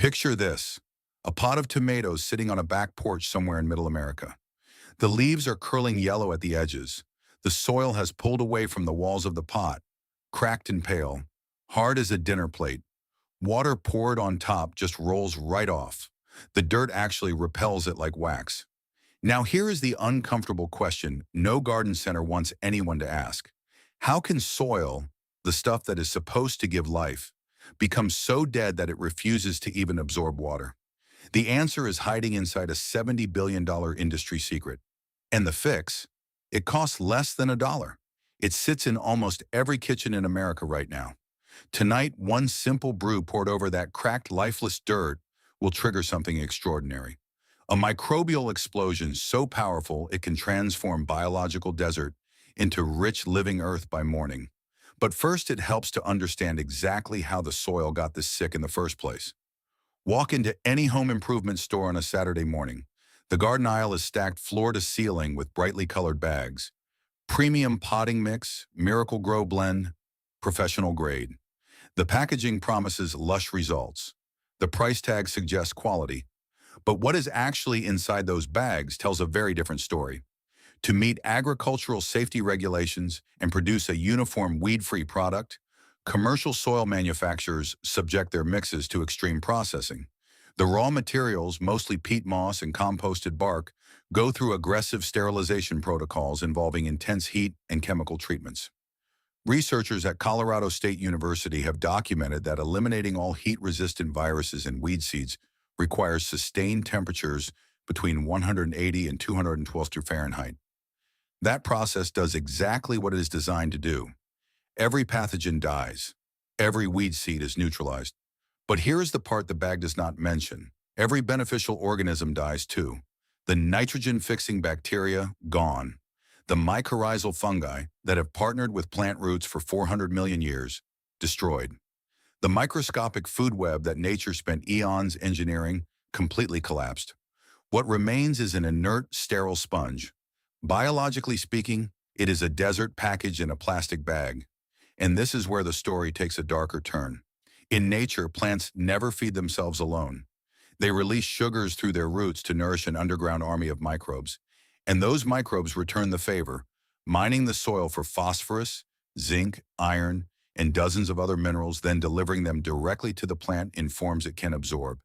Picture this, a pot of tomatoes sitting on a back porch somewhere in Middle America. The leaves are curling yellow at the edges. The soil has pulled away from the walls of the pot, cracked and pale, hard as a dinner plate. Water poured on top just rolls right off. The dirt actually repels it like wax. Now here is the uncomfortable question no garden center wants anyone to ask. How can soil, the stuff that is supposed to give life, become so dead that it refuses to even absorb water? The answer is hiding inside a $70 billion industry secret. And the fix? It costs less than $1. It sits in almost every kitchen in America right now. Tonight, one simple brew poured over that cracked, lifeless dirt will trigger something extraordinary. A microbial explosion so powerful it can transform biological desert into rich living earth by morning. But first, it helps to understand exactly how the soil got this sick in the first place. Walk into any home improvement store on a Saturday morning. The garden aisle is stacked floor to ceiling with brightly colored bags. Premium potting mix, Miracle Grow blend, professional grade. The packaging promises lush results. The price tag suggests quality. But what is actually inside those bags tells a very different story. To meet agricultural safety regulations and produce a uniform weed-free product, commercial soil manufacturers subject their mixes to extreme processing. The raw materials, mostly peat moss and composted bark, go through aggressive sterilization protocols involving intense heat and chemical treatments. Researchers at Colorado State University have documented that eliminating all heat-resistant viruses in weed seeds requires sustained temperatures between 180 and 212 degrees Fahrenheit. That process does exactly what it is designed to do. Every pathogen dies. Every weed seed is neutralized. But here is the part the bag does not mention. Every beneficial organism dies too. The nitrogen-fixing bacteria, gone. The mycorrhizal fungi that have partnered with plant roots for 400 million years, destroyed. The microscopic food web that nature spent eons engineering, completely collapsed. What remains is an inert, sterile sponge. Biologically speaking, it is a desert packaged in a plastic bag. And this is where the story takes a darker turn. In nature, plants never feed themselves alone. They release sugars through their roots to nourish an underground army of microbes. And those microbes return the favor, mining the soil for phosphorus, zinc, iron, and dozens of other minerals, then delivering them directly to the plant in forms it can absorb.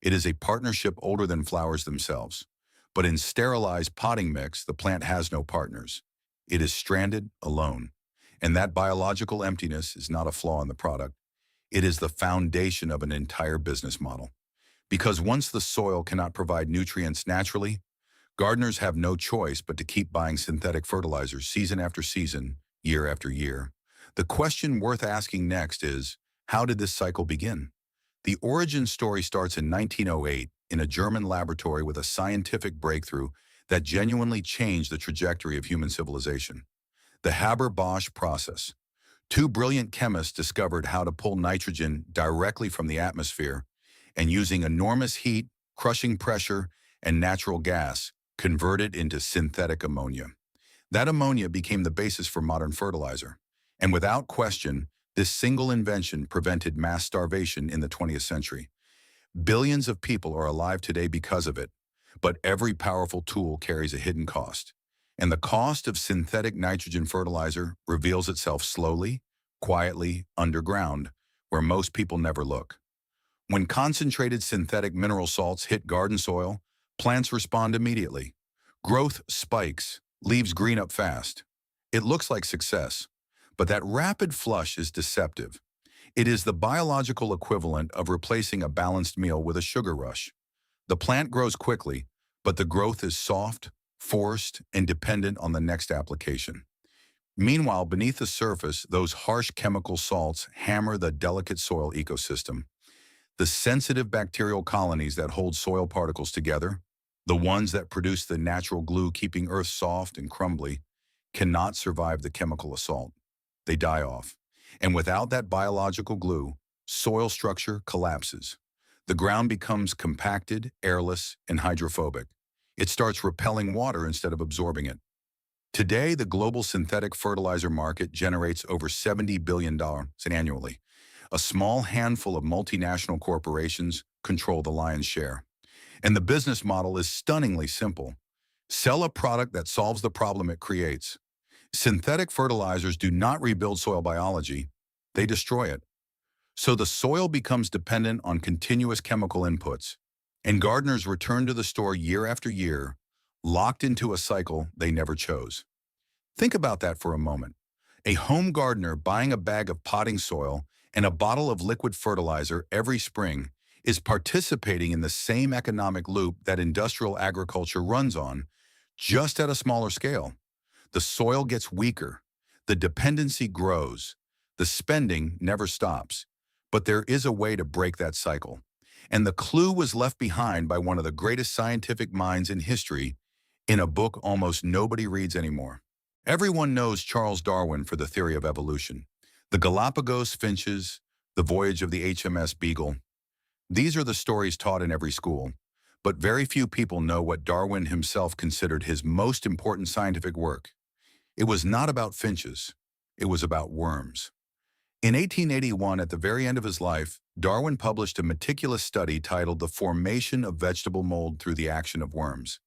It is a partnership older than flowers themselves. But in sterilized potting mix, the plant has no partners. It is stranded, alone. And that biological emptiness is not a flaw in the product. It is the foundation of an entire business model. Because once the soil cannot provide nutrients naturally, gardeners have no choice but to keep buying synthetic fertilizers season after season, year after year. The question worth asking next is, how did this cycle begin? The origin story starts in 1908 in a German laboratory with a scientific breakthrough that genuinely changed the trajectory of human civilization. The Haber-Bosch process. Two brilliant chemists discovered how to pull nitrogen directly from the atmosphere and using enormous heat, crushing pressure, and natural gas, convert it into synthetic ammonia. That ammonia became the basis for modern fertilizer. And without question, this single invention prevented mass starvation in the 20th century. Billions of people are alive today because of it, but every powerful tool carries a hidden cost. And the cost of synthetic nitrogen fertilizer reveals itself slowly, quietly, underground, where most people never look. When concentrated synthetic mineral salts hit garden soil, plants respond immediately. Growth spikes, leaves green up fast. It looks like success, but that rapid flush is deceptive. It is the biological equivalent of replacing a balanced meal with a sugar rush. The plant grows quickly, but the growth is soft, forced, and dependent on the next application. Meanwhile, beneath the surface, those harsh chemical salts hammer the delicate soil ecosystem. The sensitive bacterial colonies that hold soil particles together, the ones that produce the natural glue keeping earth soft and crumbly, cannot survive the chemical assault. They die off. And without that biological glue, soil structure collapses. The ground becomes compacted, airless, and hydrophobic. It starts repelling water instead of absorbing it. Today, the global synthetic fertilizer market generates over $70 billion annually. A small handful of multinational corporations control the lion's share. And the business model is stunningly simple. Sell a product that solves the problem it creates. Synthetic fertilizers do not rebuild soil biology, they destroy it. So the soil becomes dependent on continuous chemical inputs, and gardeners return to the store year after year, locked into a cycle they never chose. Think about that for a moment. A home gardener buying a bag of potting soil and a bottle of liquid fertilizer every spring is participating in the same economic loop that industrial agriculture runs on, just at a smaller scale. The soil gets weaker, the dependency grows, the spending never stops. But there is a way to break that cycle. And the clue was left behind by one of the greatest scientific minds in history in a book almost nobody reads anymore. Everyone knows Charles Darwin for the theory of evolution. The Galapagos finches, the voyage of the HMS Beagle. These are the stories taught in every school. But very few people know what Darwin himself considered his most important scientific work. It was not about finches. It was about worms. In 1881, at the very end of his life, Darwin published a meticulous study titled The Formation of Vegetable Mold Through the Action of Worms.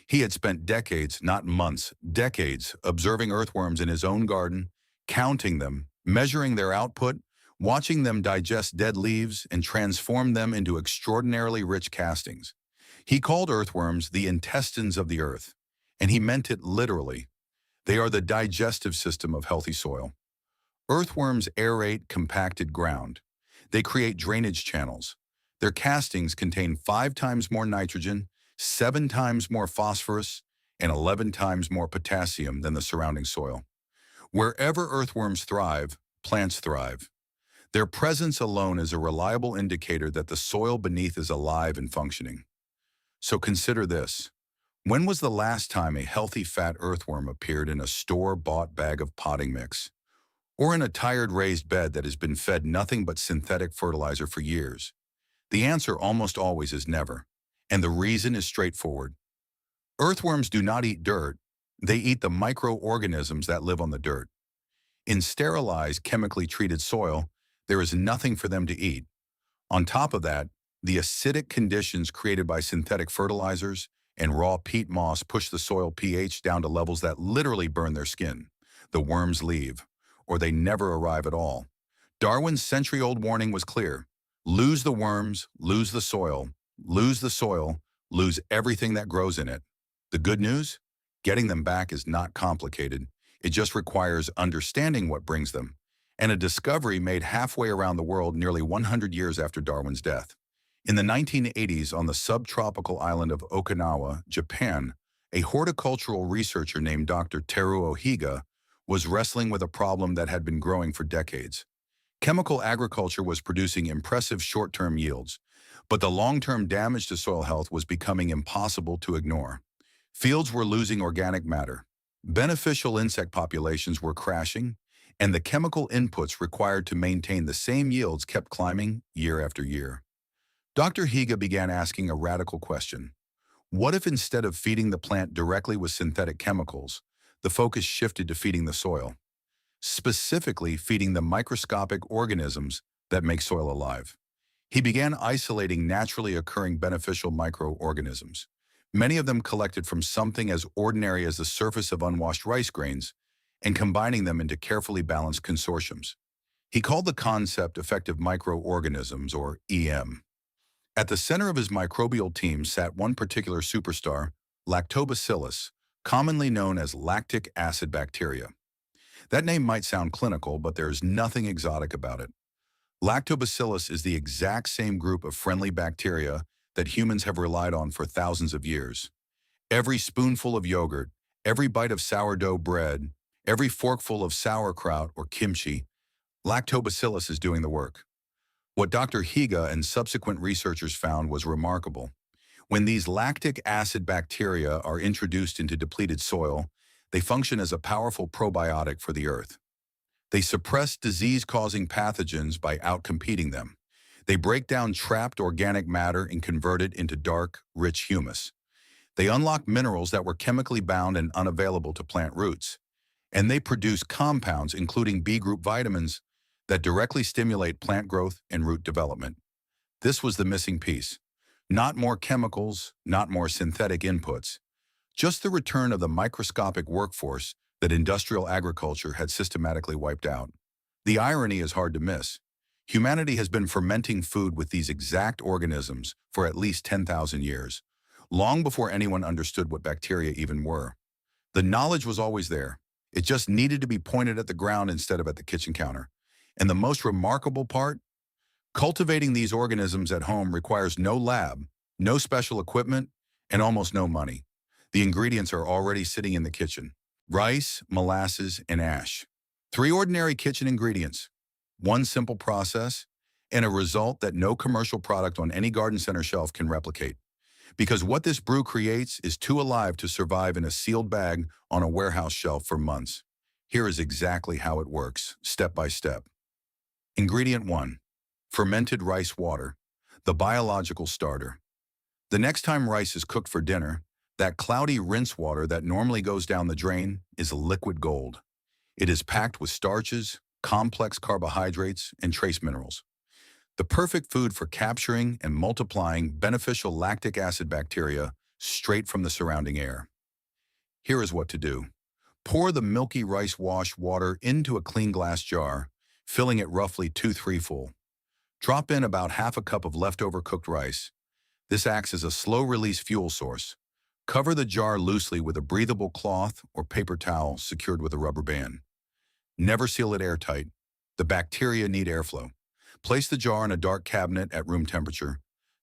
He had spent decades, not months, decades, observing earthworms in his own garden, counting them, measuring their output, watching them digest dead leaves and transform them into extraordinarily rich castings. He called earthworms the intestines of the earth, and he meant it literally. They are the digestive system of healthy soil. Earthworms aerate compacted ground. They create drainage channels. Their castings contain 5 times more nitrogen, 7 times more phosphorus, and 11 times more potassium than the surrounding soil. Wherever earthworms thrive, plants thrive. Their presence alone is a reliable indicator that the soil beneath is alive and functioning. So consider this. When was the last time a healthy fat earthworm appeared in a store-bought bag of potting mix? Or in a tired raised bed that has been fed nothing but synthetic fertilizer for years? The answer almost always is never, and the reason is straightforward. Earthworms do not eat dirt, they eat the microorganisms that live on the dirt. In sterilized, chemically treated soil, there is nothing for them to eat. On top of that, the acidic conditions created by synthetic fertilizers and raw peat moss push the soil pH down to levels that literally burn their skin. The worms leave, or they never arrive at all. Darwin's century-old warning was clear. Lose the worms, lose the soil, lose everything that grows in it. The good news? Getting them back is not complicated. It just requires understanding what brings them, and a discovery made halfway around the world nearly 100 years after Darwin's death. In the 1980s, on the subtropical island of Okinawa, Japan, a horticultural researcher named Dr. Teruo Higa was wrestling with a problem that had been growing for decades. Chemical agriculture was producing impressive short-term yields, but the long-term damage to soil health was becoming impossible to ignore. Fields were losing organic matter, beneficial insect populations were crashing, and the chemical inputs required to maintain the same yields kept climbing year after year. Dr. Higa began asking a radical question. What if instead of feeding the plant directly with synthetic chemicals, the focus shifted to feeding the soil, specifically feeding the microscopic organisms that make soil alive? He began isolating naturally occurring beneficial microorganisms, many of them collected from something as ordinary as the surface of unwashed rice grains, and combining them into carefully balanced consortiums. He called the concept effective microorganisms, or EM. At the center of his microbial team sat one particular superstar, Lactobacillus, commonly known as lactic acid bacteria. That name might sound clinical, but there's nothing exotic about it. Lactobacillus is the exact same group of friendly bacteria that humans have relied on for thousands of years. Every spoonful of yogurt, every bite of sourdough bread, every forkful of sauerkraut or kimchi, Lactobacillus is doing the work. What Dr. Higa and subsequent researchers found was remarkable. When these lactic acid bacteria are introduced into depleted soil, they function as a powerful probiotic for the earth. They suppress disease-causing pathogens by outcompeting them. They break down trapped organic matter and convert it into dark, rich humus. They unlock minerals that were chemically bound and unavailable to plant roots. And they produce compounds, including B-group vitamins, that directly stimulate plant growth and root development. This was the missing piece. Not more chemicals, not more synthetic inputs, just the return of the microscopic workforce that industrial agriculture had systematically wiped out. The irony is hard to miss. Humanity has been fermenting food with these exact organisms for at least 10,000 years, long before anyone understood what bacteria even were. The knowledge was always there. It just needed to be pointed at the ground instead of at the kitchen counter. And the most remarkable part? Cultivating these organisms at home requires no lab, no special equipment, and almost no money. The ingredients are already sitting in the kitchen. Rice, molasses, and ash. Three ordinary kitchen ingredients, one simple process, and a result that no commercial product on any garden center shelf can replicate. Because what this brew creates is too alive to survive in a sealed bag on a warehouse shelf for months. Here is exactly how it works, step by step. Ingredient 1. Fermented rice water, the biological starter. The next time rice is cooked for dinner, that cloudy rinse water that normally goes down the drain is liquid gold. It is packed with starches, complex carbohydrates, and trace minerals. The perfect food for capturing and multiplying beneficial lactic acid bacteria straight from the surrounding air. Here is what to do. Pour the milky rice wash water into a clean glass jar, filling it roughly 2-3 full. Drop in about half a cup of leftover cooked rice. This acts as a slow-release fuel source. Cover the jar loosely with a breathable cloth or paper towel secured with a rubber band. Never seal it airtight. The bacteria need airflow. Place the jar in a dark cabinet at room temperature,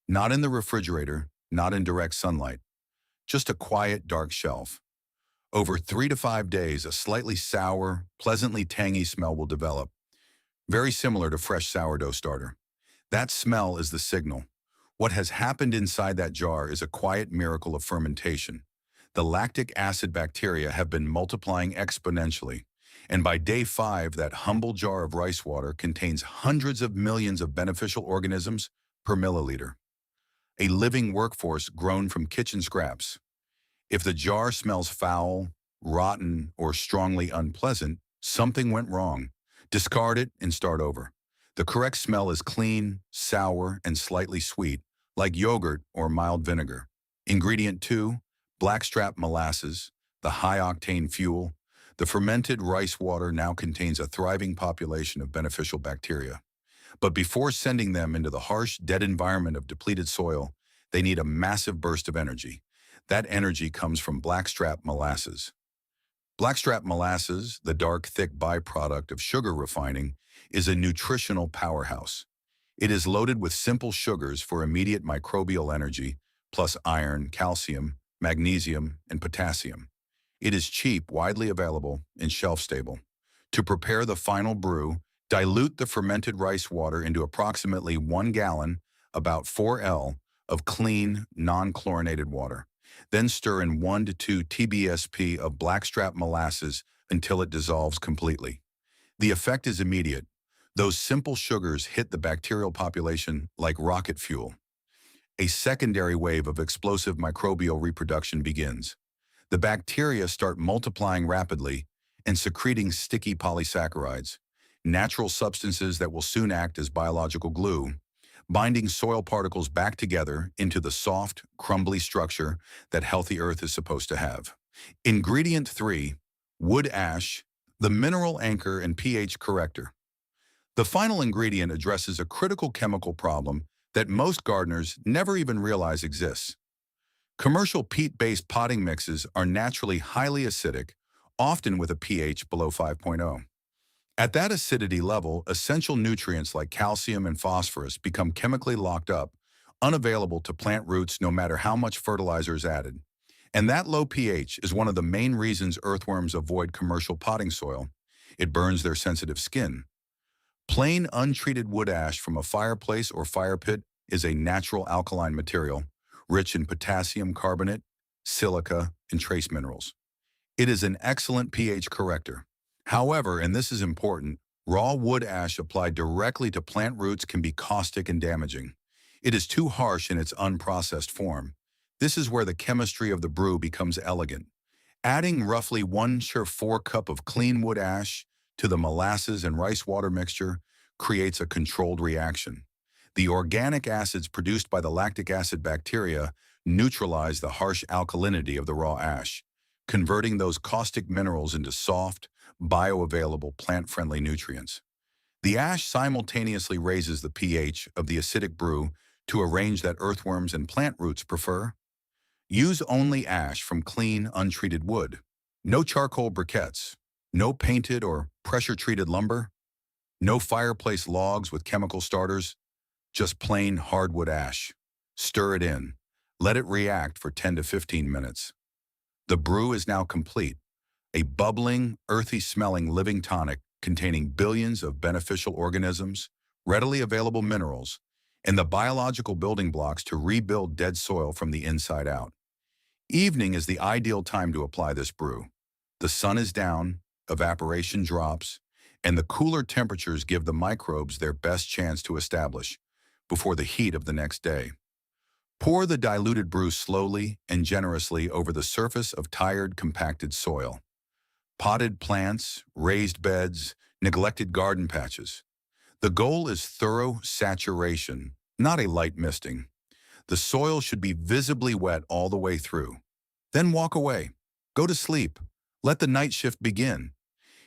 not in the refrigerator, not in direct sunlight. Just a quiet, dark shelf. Over 3 to 5 days, a slightly sour, pleasantly tangy smell will develop, very similar to fresh sourdough starter. That smell is the signal. What has happened inside that jar is a quiet miracle of fermentation. The lactic acid bacteria have been multiplying exponentially, and by day 5, that humble jar of rice water contains hundreds of millions of beneficial organisms per milliliter. A living workforce grown from kitchen scraps. If the jar smells foul, rotten, or strongly unpleasant, something went wrong. Discard it and start over. The correct smell is clean, sour, and slightly sweet, like yogurt or mild vinegar. Ingredient 2, blackstrap molasses, the high-octane fuel. The fermented rice water now contains a thriving population of beneficial bacteria. But before sending them into the harsh, dead environment of depleted soil, they need a massive burst of energy. That energy comes from blackstrap molasses. Blackstrap molasses, the dark, thick byproduct of sugar refining, is a nutritional powerhouse. It is loaded with simple sugars for immediate microbial energy, plus iron, calcium, magnesium, and potassium. It is cheap, widely available, and shelf-stable. To prepare the final brew, dilute the fermented rice water into approximately 1 gallon, about 4 L, of clean, non-chlorinated water. Then stir in 1 to 2 TBSP of blackstrap molasses until it dissolves completely. The effect is immediate. Those simple sugars hit the bacterial population like rocket fuel. A secondary wave of explosive microbial reproduction begins. The bacteria start multiplying rapidly and secreting sticky polysaccharides, natural substances that will soon act as biological glue, binding soil particles back together into the soft, crumbly structure that healthy earth is supposed to have. Ingredient 3, wood ash, the mineral anchor and pH corrector. The final ingredient addresses a critical chemical problem that most gardeners never even realize exists. Commercial peat-based potting mixes are naturally highly acidic, often with a pH below 5.0. At that acidity level, essential nutrients like calcium and phosphorus become chemically locked up, unavailable to plant roots no matter how much fertilizer is added. And that low pH is one of the main reasons earthworms avoid commercial potting soil. It burns their sensitive skin. Plain untreated wood ash from a fireplace or fire pit is a natural alkaline material, rich in potassium carbonate, silica, and trace minerals. It is an excellent pH corrector. However, and this is important, raw wood ash applied directly to plant roots can be caustic and damaging. It is too harsh in its unprocessed form. This is where the chemistry of the brew becomes elegant. Adding roughly 1/4 cup of clean wood ash to the molasses and rice water mixture creates a controlled reaction. The organic acids produced by the lactic acid bacteria neutralize the harsh alkalinity of the raw ash, converting those caustic minerals into soft, bioavailable plant-friendly nutrients. The ash simultaneously raises the pH of the acidic brew to a range that earthworms and plant roots prefer. Use only ash from clean, untreated wood. No charcoal briquettes. No painted or pressure-treated lumber. No fireplace logs with chemical starters. Just plain hardwood ash. Stir it in. Let it react for 10 to 15 minutes. The brew is now complete. A bubbling, earthy-smelling living tonic containing billions of beneficial organisms, readily available minerals, and the biological building blocks to rebuild dead soil from the inside out. Evening is the ideal time to apply this brew. The sun is down, evaporation drops, and the cooler temperatures give the microbes their best chance to establish before the heat of the next day. Pour the diluted brew slowly and generously over the surface of tired, compacted soil. Potted plants, raised beds, neglected garden patches. The goal is thorough saturation, not a light misting. The soil should be visibly wet all the way through. Then walk away. Go to sleep. Let the night shift begin.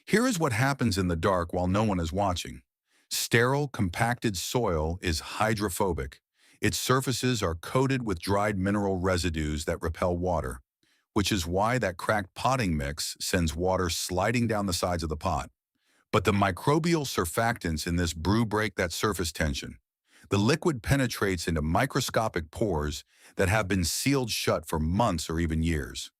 Here is what happens in the dark while no one is watching. Sterile, compacted soil is hydrophobic. Its surfaces are coated with dried mineral residues that repel water, which is why that cracked potting mix sends water sliding down the sides of the pot. But the microbial surfactants in this brew break that surface tension. The liquid penetrates into microscopic pores that have been sealed shut for months or even years.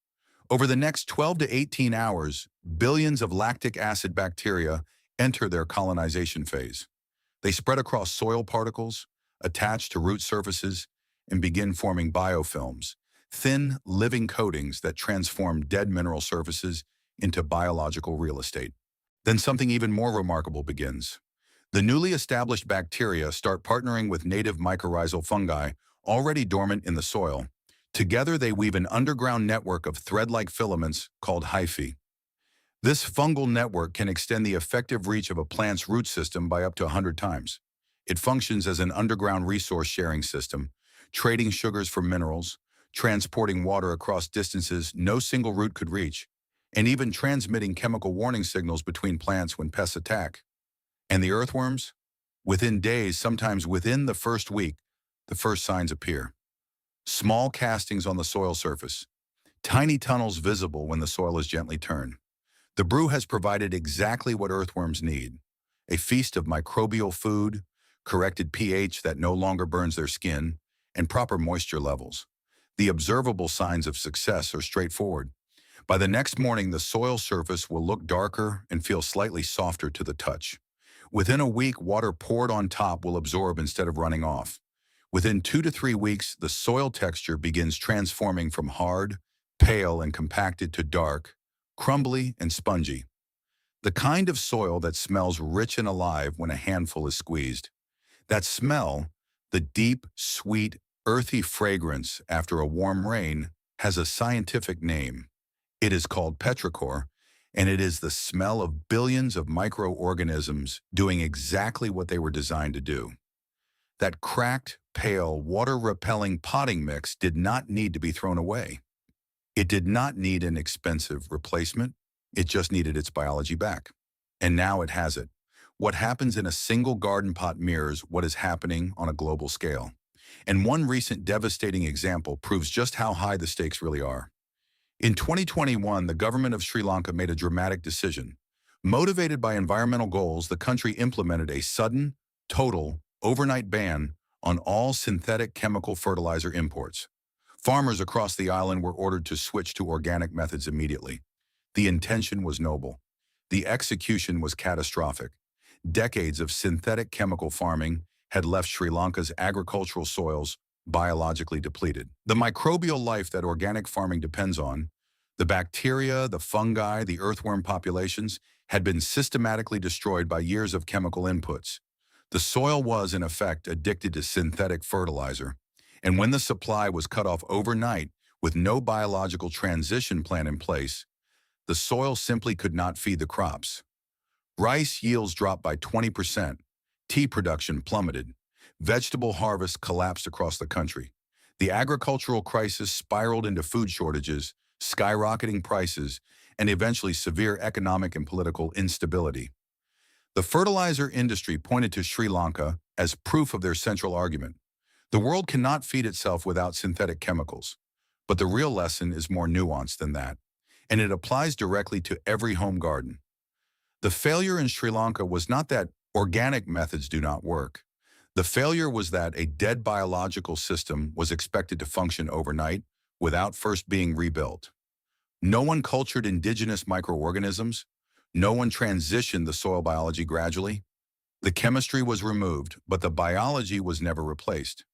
Over the next 12 to 18 hours, billions of lactic acid bacteria enter their colonization phase. They spread across soil particles, attach to root surfaces, and begin forming biofilms, thin, living coatings that transform dead mineral surfaces into biological real estate. Then something even more remarkable begins. The newly established bacteria start partnering with native mycorrhizal fungi already dormant in the soil. Together they weave an underground network of thread-like filaments called hyphae. This fungal network can extend the effective reach of a plant's root system by up to 100 times. It functions as an underground resource-sharing system, trading sugars for minerals, transporting water across distances no single root could reach, and even transmitting chemical warning signals between plants when pests attack. And the earthworms? Within days, sometimes within the first week, the first signs appear. Small castings on the soil surface, tiny tunnels visible when the soil is gently turned. The brew has provided exactly what earthworms need: a feast of microbial food, corrected pH that no longer burns their skin, and proper moisture levels. The observable signs of success are straightforward. By the next morning, the soil surface will look darker and feel slightly softer to the touch. Within a week, water poured on top will absorb instead of running off. Within 2 to 3 weeks, the soil texture begins transforming from hard, pale, and compacted to dark, crumbly, and spongy. The kind of soil that smells rich and alive when a handful is squeezed. That smell, the deep, sweet, earthy fragrance after a warm rain, has a scientific name. It is called petrichor, and it is the smell of billions of microorganisms doing exactly what they were designed to do. That cracked, pale, water-repelling potting mix did not need to be thrown away. It did not need an expensive replacement. It just needed its biology back. And now it has it. What happens in a single garden pot mirrors what is happening on a global scale. And one recent devastating example proves just how high the stakes really are. In 2021, the government of Sri Lanka made a dramatic decision. Motivated by environmental goals, the country implemented a sudden, total, overnight ban on all synthetic chemical fertilizer imports. Farmers across the island were ordered to switch to organic methods immediately. The intention was noble. The execution was catastrophic. Decades of synthetic chemical farming had left Sri Lanka's agricultural soils biologically depleted. The microbial life that organic farming depends on, the bacteria, the fungi, the earthworm populations, had been systematically destroyed by years of chemical inputs. The soil was, in effect, addicted to synthetic fertilizer, and when the supply was cut off overnight with no biological transition plan in place, the soil simply could not feed the crops. Rice yields dropped by 20%, tea production plummeted, Vegetable harvests collapsed across the country. The agricultural crisis spiraled into food shortages, skyrocketing prices, and eventually severe economic and political instability. The fertilizer industry pointed to Sri Lanka as proof of their central argument. The world cannot feed itself without synthetic chemicals. But the real lesson is more nuanced than that, and it applies directly to every home garden. The failure in Sri Lanka was not that organic methods do not work. The failure was that a dead biological system was expected to function overnight without first being rebuilt. No one cultured indigenous microorganisms. No one transitioned the soil biology gradually. The chemistry was removed, but the biology was never replaced.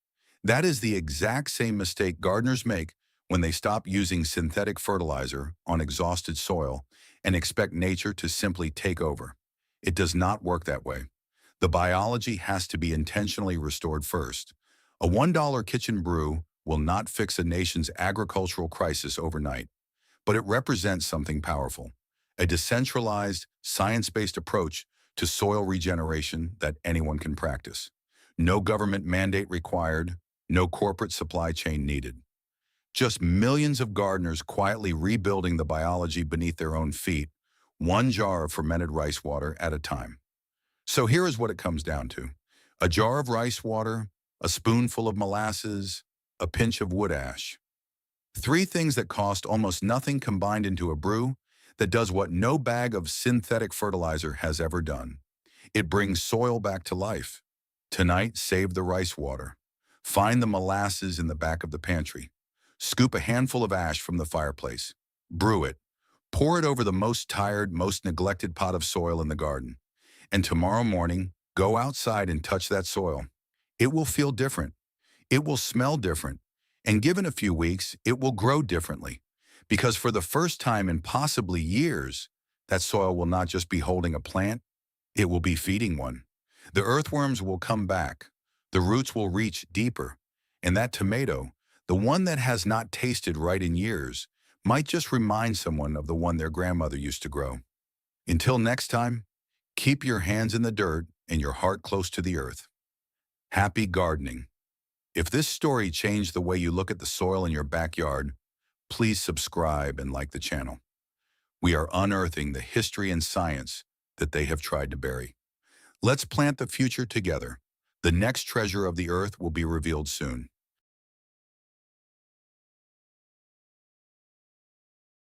That is the exact same mistake gardeners make when they stop using synthetic fertilizer on exhausted soil and expect nature to simply take over. It does not work that way. The biology has to be intentionally restored first. A $1 kitchen brew will not fix a nation's agricultural crisis overnight, but it represents something powerful, a decentralized, science-based approach to soil regeneration that anyone can practice. No government mandate required, no corporate supply chain needed. Just millions of gardeners quietly rebuilding the biology beneath their own feet, one jar of fermented rice water at a time. So here is what it comes down to. A jar of rice water, a spoonful of molasses, a pinch of wood ash. Three things that cost almost nothing combined into a brew that does what no bag of synthetic fertilizer has ever done. It brings soil back to life. Tonight, save the rice water. Find the molasses in the back of the pantry. Scoop a handful of ash from the fireplace. Brew it. Pour it over the most tired, most neglected pot of soil in the garden. And tomorrow morning, go outside and touch that soil. It will feel different. It will smell different. And given a few weeks, it will grow differently. Because for the first time in possibly years, that soil will not just be holding a plant, it will be feeding one. The earthworms will come back. The roots will reach deeper. And that tomato, the one that has not tasted right in years, might just remind someone of the one their grandmother used to grow. Until next time, keep your hands in the dirt and your heart close to the earth. Happy gardening. If this story changed the way you look at the soil in your backyard, please subscribe and like the channel. We are unearthing the history and science that they have tried to bury. Let's plant the future together. The next treasure of the earth will be revealed soon.